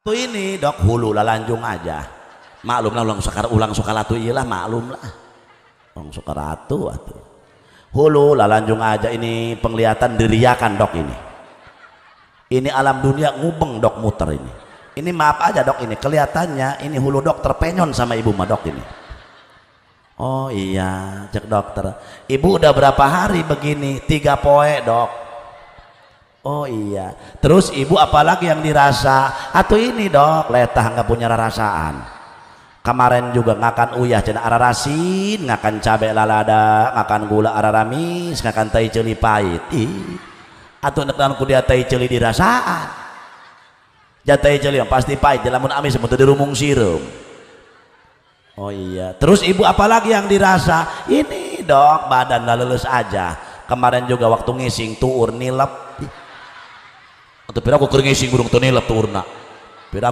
tuh ini dok hulu lah lanjung aja maklum lah ulang sukaratu iyalah maklum lah ulang sukaratu atuh hulu lah lanjung aja ini penglihatan diriakan dok ini alam dunia ngubeng dok muter ini maaf aja dok ini kelihatannya ini hulu dok terpenyon sama ibu mah dok ini oh iya cek dokter ibu udah berapa hari begini 3 poe dok oh iya terus ibu apalagi yang dirasa atau ini dok letah nggak punya rasaan kemarin juga ngakan uyah cina ararasin ngakan cabai lalada ngakan gula araramis ngakan tai celi pahit atau nekan kudia tai celi dirasaan jatai celi yang pasti pahit lamun amis semuanya dirumung sirum oh iya terus ibu apalagi yang dirasa ini dok badan lulus aja kemarin juga waktu ngising tuur nilep atau pira aku keur ngising burung teu nilep tuurna pira